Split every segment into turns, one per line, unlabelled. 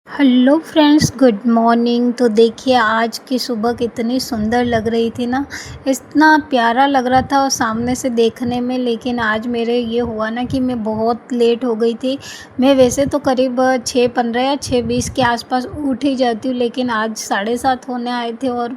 Hello friends, good morning. तो देखिए आज की सुबह कितनी सुंदर लग रही थी ना। इतना प्यारा लग रहा था और सामने से देखने में। लेकिन आज मेरे ये हुआ ना कि मैं बहुत लेट हो गई थी। मैं वैसे तो करीब 6:15 या 6:20 के आसपास उठ ही जाती हूँ, लेकिन आज 7:30 होने आए थे और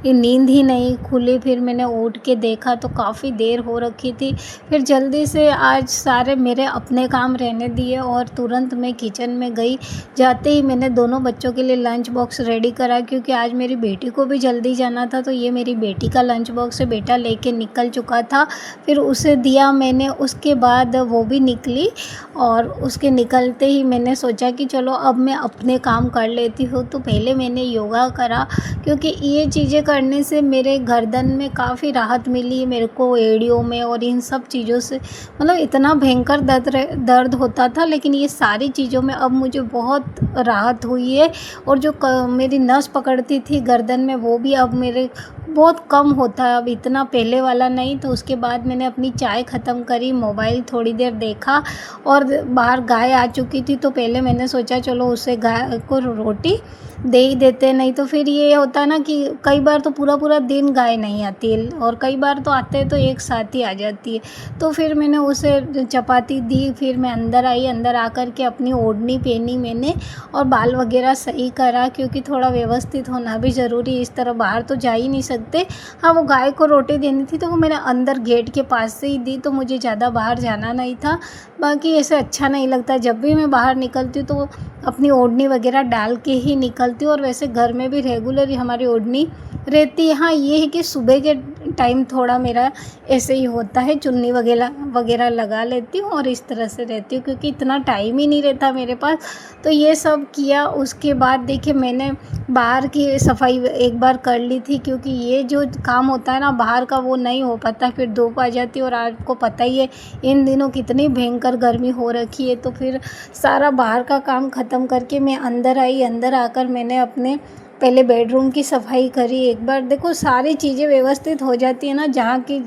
ये नींद ही नहीं खुली। फिर मैंने उठ के देखा तो काफ़ी देर हो रखी थी। फिर जल्दी से आज सारे मेरे अपने काम रहने दिए और तुरंत मैं किचन में गई। जाते ही मैंने दोनों बच्चों के लिए लंच बॉक्स रेडी करा, क्योंकि आज मेरी बेटी को भी जल्दी जाना था। तो ये मेरी बेटी का लंच बॉक्स है, बेटा लेके निकल चुका था। फिर उसे दिया मैंने, उसके बाद वो भी निकली और उसके निकलते ही मैंने सोचा कि चलो अब मैं अपने काम कर लेती हूँ। तो पहले मैंने योगा करा, क्योंकि ये चीज़ें करने से मेरे गर्दन में काफ़ी राहत मिली मेरे को, एड़ियों में और इन सब चीज़ों से। मतलब इतना भयंकर दर्द होता था, लेकिन ये सारी चीज़ों में अब मुझे बहुत राहत हुई है। और जो मेरी नस पकड़ती थी गर्दन में, वो भी अब मेरे बहुत कम होता है, अब इतना पहले वाला नहीं। तो उसके बाद मैंने अपनी चाय ख़त्म करी, मोबाइल थोड़ी देर देखा और बाहर गाय आ चुकी थी। तो पहले मैंने सोचा चलो उसे गाय को रोटी दे ही देते, नहीं तो फिर ये होता है ना कि कई बार तो पूरा पूरा दिन गाय नहीं आती है और कई बार तो आते हैं तो एक साथ ही आ जाती है। तो फिर मैंने उसे चपाती दी। फिर मैं अंदर आई, अंदर आकर के अपनी ओढ़नी पहनी मैंने और बाल वगैरह सही करा, क्योंकि थोड़ा व्यवस्थित होना भी ज़रूरी है। इस तरह बाहर तो जा ही नहीं सकते। हाँ, वो गाय को रोटी देनी थी तो वो मैंने अंदर गेट के पास से ही दी, तो मुझे ज़्यादा बाहर जाना नहीं था। बाकी ऐसे अच्छा नहीं लगता, जब भी मैं बाहर निकलती हूँ तो अपनी ओढ़नी वगैरह डाल के ही निकलती हूँ। और वैसे घर में भी रेगुलर हमारी ओढ़नी रहती है। हाँ, ये है कि सुबह के टाइम थोड़ा मेरा ऐसे ही होता है, चुन्नी वगैरह वगैरह लगा लेती हूँ और इस तरह से रहती हूँ, क्योंकि इतना टाइम ही नहीं रहता मेरे पास। तो ये सब किया। उसके बाद देखिए मैंने बाहर की सफाई एक बार कर ली थी, क्योंकि ये जो काम होता है ना बाहर का, वो नहीं हो पाता, फिर धूप आ जाती है। और आपको पता ही है इन दिनों कितनी भयंकर गर्मी हो रखी है। तो फिर सारा बाहर का काम ख़त्म करके मैं अंदर आई। अंदर आकर मैंने अपने पहले बेडरूम की सफाई करी एक बार। देखो सारी चीज़ें व्यवस्थित हो जाती है ना, जहाँ की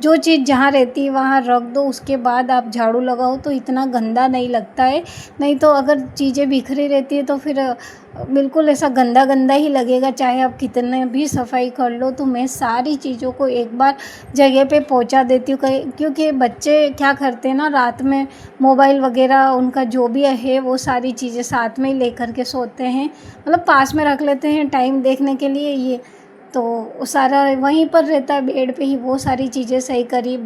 जो चीज़ जहाँ रहती है वहाँ रख दो, उसके बाद आप झाड़ू लगाओ तो इतना गंदा नहीं लगता है। नहीं तो अगर चीज़ें बिखरी रहती है तो फिर बिल्कुल ऐसा गंदा गंदा ही लगेगा, चाहे आप कितने भी सफाई कर लो। तो मैं सारी चीज़ों को एक बार जगह पे पहुंचा देती हूँ, क्योंकि बच्चे क्या करते हैं ना, रात में मोबाइल वगैरह उनका जो भी है वो सारी चीज़ें साथ में ही लेकर के सोते हैं, मतलब पास में रख लेते हैं टाइम देखने के लिए। ये तो वो सारा वहीं पर रहता है, बेड पे ही वो सारी चीज़ें सही करी।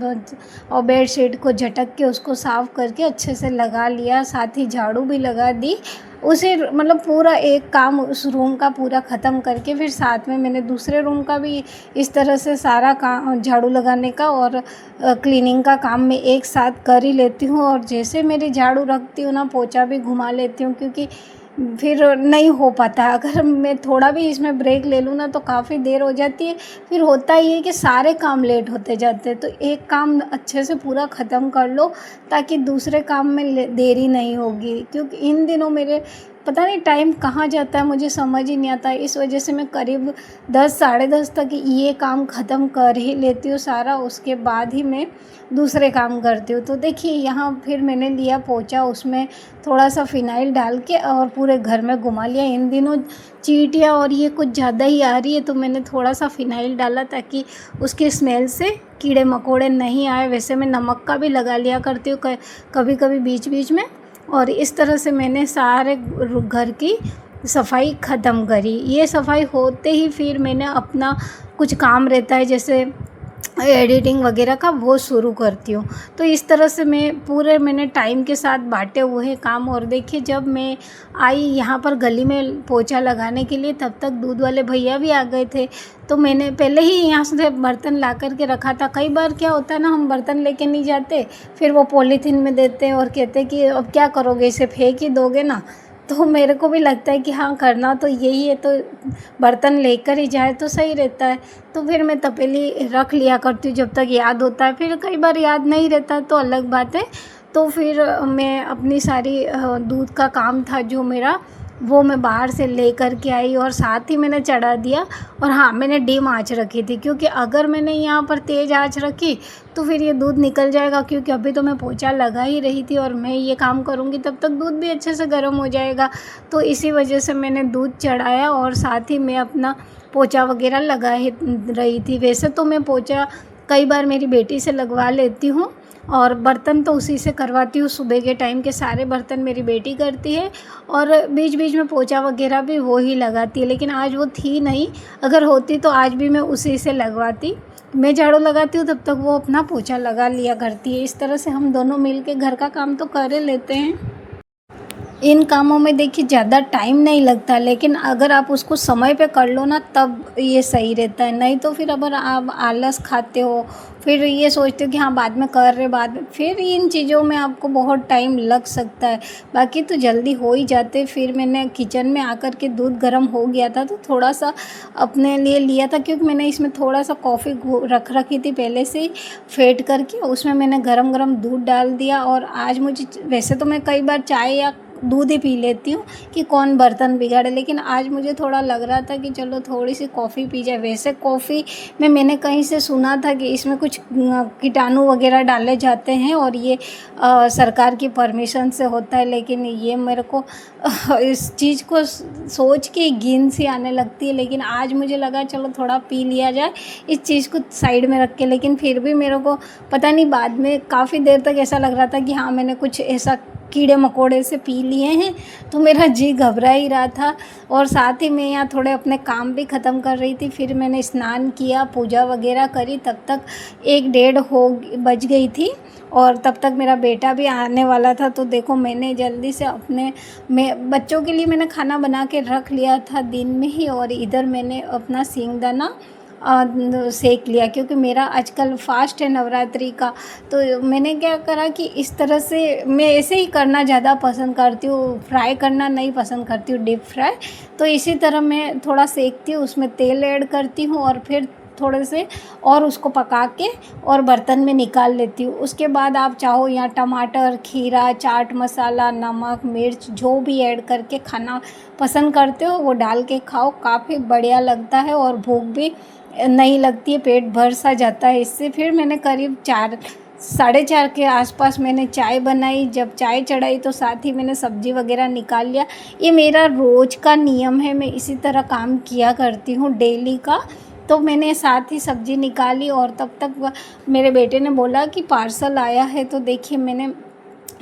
और बेडशीट को झटक के उसको साफ़ करके अच्छे से लगा लिया, साथ ही झाड़ू भी लगा दी उसे। मतलब पूरा एक काम उस रूम का पूरा ख़त्म करके फिर साथ में मैंने दूसरे रूम का भी इस तरह से सारा काम, झाड़ू लगाने का और क्लीनिंग का काम मैं एक साथ कर ही लेती हूँ। और जैसे मेरी झाड़ू रखती हूँ ना, पोछा भी घुमा लेती हूँ, क्योंकि फिर नहीं हो पाता। अगर मैं थोड़ा भी इसमें ब्रेक ले लूँ ना तो काफ़ी देर हो जाती है। फिर होता ही है कि सारे काम लेट होते जाते हैं। तो एक काम अच्छे से पूरा ख़त्म कर लो, ताकि दूसरे काम में देरी नहीं होगी। क्योंकि इन दिनों मेरे पता नहीं टाइम कहाँ जाता है, मुझे समझ ही नहीं आता। इस वजह से मैं करीब 10 साढ़े 10 तक ये काम ख़त्म कर ही लेती हूँ सारा, उसके बाद ही मैं दूसरे काम करती हूँ। तो देखिए यहाँ फिर मैंने लिया पोंछा, उसमें थोड़ा सा फिनाइल डाल के और पूरे घर में घुमा लिया। इन दिनों चींटियाँ और ये कुछ ज़्यादा ही आ रही है, तो मैंने थोड़ा सा फिनाइल डाला ताकि उसकी स्मेल से कीड़े मकोड़े नहीं आए। वैसे मैं नमक का भी लगा लिया करती हूँ कभी कभी बीच बीच में। और इस तरह से मैंने सारे घर की सफाई ख़त्म करी। ये सफाई होते ही फिर मैंने अपना कुछ काम रहता है जैसे एडिटिंग वगैरह का, वो शुरू करती हूँ। तो इस तरह से मैंने टाइम के साथ बांटे हुए हैं काम। और देखिए जब मैं आई यहाँ पर गली में पोछा लगाने के लिए, तब तक दूध वाले भैया भी आ गए थे। तो मैंने पहले ही यहाँ से बर्तन ला कर के रखा था। कई बार क्या होता है ना, हम बर्तन लेके नहीं जाते, फिर वो पॉलीथीन में देते हैं और कहते हैं कि अब क्या करोगे, इसे फेंक ही दोगे ना। तो मेरे को भी लगता है कि हाँ, करना तो यही है, तो बर्तन लेकर ही जाए तो सही रहता है। तो फिर मैं तपेली रख लिया करती हूँ जब तक याद होता है। फिर कई बार याद नहीं रहता तो अलग बात है। तो फिर मैं अपनी सारी दूध का काम था जो मेरा, वो मैं बाहर से ले कर के आई और साथ ही मैंने चढ़ा दिया। और हाँ, मैंने डिम आँच रखी थी, क्योंकि अगर मैंने यहाँ पर तेज़ आँच रखी तो फिर ये दूध निकल जाएगा, क्योंकि अभी तो मैं पोंछा लगा ही रही थी और मैं ये काम करूँगी तब तक दूध भी अच्छे से गर्म हो जाएगा। तो इसी वजह से मैंने दूध चढ़ाया और साथ ही मैं अपना पोंछा वगैरह लगा ही रही थी। वैसे तो मैं पोंछा कई बार मेरी बेटी से लगवा लेती हूँ और बर्तन तो उसी से करवाती हूँ। सुबह के टाइम के सारे बर्तन मेरी बेटी करती है और बीच बीच में पोंछा वगैरह भी वो ही लगाती है। लेकिन आज वो थी नहीं, अगर होती तो आज भी मैं उसी से लगवाती। मैं झाड़ू लगाती हूँ तब तक वो अपना पोंछा लगा लिया करती है। इस तरह से हम दोनों मिल के घर का काम तो कर ही लेते हैं। इन कामों में देखिए ज़्यादा टाइम नहीं लगता, लेकिन अगर आप उसको समय पे कर लो ना तब ये सही रहता है। नहीं तो फिर अगर आप आलस खाते हो, फिर ये सोचते हो कि हाँ बाद में कर रहे, बाद में, फिर इन चीज़ों में आपको बहुत टाइम लग सकता है। बाकी तो जल्दी हो ही जाते। फिर मैंने किचन में आकर के दूध गर्म हो गया था तो थोड़ा सा अपने लिए लिया था, क्योंकि मैंने इसमें थोड़ा सा कॉफ़ी रख रखी थी पहले से ही फेंट करके, उसमें मैंने गरम गरम दूध डाल दिया। और आज मुझे, वैसे तो मैं कई बार चाय या दूध ही पी लेती हूँ कि कौन बर्तन बिगाड़े, लेकिन आज मुझे थोड़ा लग रहा था कि चलो थोड़ी सी कॉफ़ी पी जाए। वैसे कॉफ़ी में मैंने कहीं से सुना था कि इसमें कुछ कीटाणु वगैरह डाले जाते हैं और ये सरकार की परमिशन से होता है, लेकिन ये मेरे को इस चीज़ को सोच के घिन सी आने लगती है। लेकिन आज मुझे लगा चलो थोड़ा पी लिया जाए, इस चीज़ को साइड में रख के। लेकिन फिर भी मेरे को पता नहीं, बाद में काफ़ी देर तक ऐसा लग रहा था कि हाँ मैंने कुछ ऐसा कीड़े मकोड़े से पी लिए हैं, तो मेरा जी घबरा ही रहा था। और साथ ही मैं यहाँ थोड़े अपने काम भी ख़त्म कर रही थी। फिर मैंने स्नान किया, पूजा वगैरह करी, तब तक 1 डेढ़ बज गई थी और तब तक मेरा बेटा भी आने वाला था। तो देखो मैंने जल्दी से मैं बच्चों के लिए मैंने खाना बना के रख लिया था दिन में ही, और इधर मैंने अपना सींगदाना सेक लिया, क्योंकि मेरा आजकल फास्ट है नवरात्रि का। तो मैंने क्या करा कि इस तरह से मैं ऐसे ही करना ज़्यादा पसंद करती हूँ, फ्राई करना नहीं पसंद करती हूँ, डीप फ्राई। तो इसी तरह मैं थोड़ा सेकती हूँ, उसमें तेल ऐड करती हूँ और फिर थोड़े से और उसको पका के और बर्तन में निकाल लेती हूँ। उसके बाद आप चाहो यहाँ टमाटर, खीरा, चाट मसाला, नमक, मिर्च जो भी ऐड करके खाना पसंद करते हो वो डाल के खाओ, काफ़ी बढ़िया लगता है और भूख भी नहीं लगती है, पेट भर सा जाता है इससे। फिर मैंने करीब 4 साढ़े 4 के आसपास मैंने चाय बनाई। जब चाय चढ़ाई तो साथ ही मैंने सब्ज़ी वगैरह निकाल लिया। ये मेरा रोज़ का नियम है, मैं इसी तरह काम किया करती हूँ डेली का। तो मैंने साथ ही सब्ज़ी निकाली और तब तक मेरे बेटे ने बोला कि पार्सल आया है। तो देखिए मैंने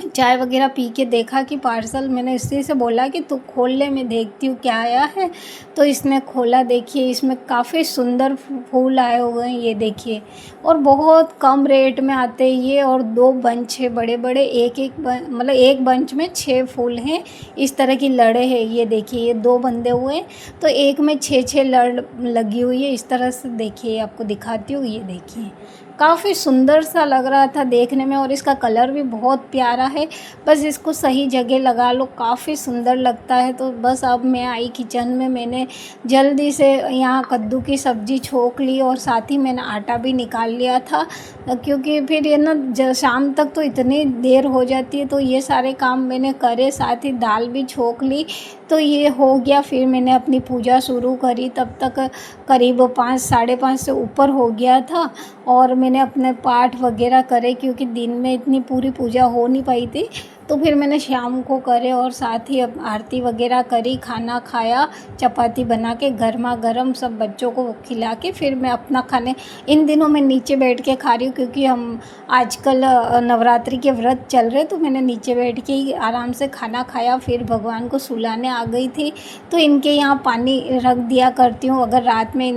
चाय वगैरह पी के देखा कि पार्सल, मैंने इसी से बोला कि तू खोल ले, मैं देखती हूँ क्या आया है। तो इसने खोला, देखिए इसमें काफ़ी सुंदर फूल आए हुए हैं, ये देखिए, और बहुत कम रेट में आते हैं ये। और 2 बंच है बड़े बड़े, मतलब एक बंच में 6 फूल हैं, इस तरह की लड़े हैं। ये देखिए ये 2 बंधे हुए हैं, तो एक में 6 लड़ लगी हुई है। इस तरह से देखिए, आपको दिखाती हूँ, ये देखिए काफ़ी सुंदर सा लग रहा था देखने में और इसका कलर भी बहुत प्यारा है। बस इसको सही जगह लगा लो, काफ़ी सुंदर लगता है। तो बस अब मैं आई किचन में, मैंने जल्दी से यहाँ कद्दू की सब्ज़ी छोंक ली और साथ ही मैंने आटा भी निकाल लिया था, क्योंकि फिर ये ना शाम तक तो इतनी देर हो जाती है। तो ये सारे काम मैंने करे, साथ ही दाल भी छोंक ली, तो ये हो गया। फिर मैंने अपनी पूजा शुरू करी, तब तक करीब 5 साढ़े 5 से ऊपर हो गया था और मैंने अपने पाठ वगैरह करे, क्योंकि दिन में इतनी पूरी पूजा हो नहीं पाई थी। तो फिर मैंने शाम को करे और साथ ही अब आरती वगैरह करी, खाना खाया, चपाती बना के गर्मा गर्म सब बच्चों को खिला के फिर मैं अपना खाने, इन दिनों मैं नीचे बैठ के खा रही हूँ, क्योंकि हम आजकल नवरात्रि के व्रत चल रहे, तो मैंने नीचे बैठ के ही आराम से खाना खाया। फिर भगवान को सुलाने आ गई थी, तो इनके यहाँ पानी रख दिया करती हूँ। अगर रात में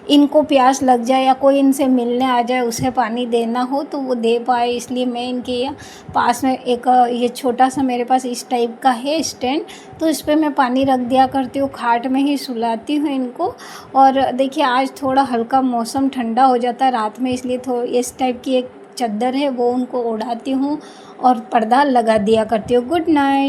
इनको प्यास लग जाए या कोई इनसे मिलने आ जाए, उसे पानी देना हो तो वो दे पाए, इसलिए मैं इनके यहाँ पास में एक ये छोटा सा मेरे पास इस टाइप का है स्टैंड, तो इस पर मैं पानी रख दिया करती हूँ, खाट में ही सुलाती हूँ इनको। और देखिए आज थोड़ा हल्का मौसम ठंडा हो जाता है रात में, इसलिए थोड़ी इस टाइप की एक चादर है वो उनको ओढ़ाती हूँ और पर्दा लगा दिया करती हूँ। Good night.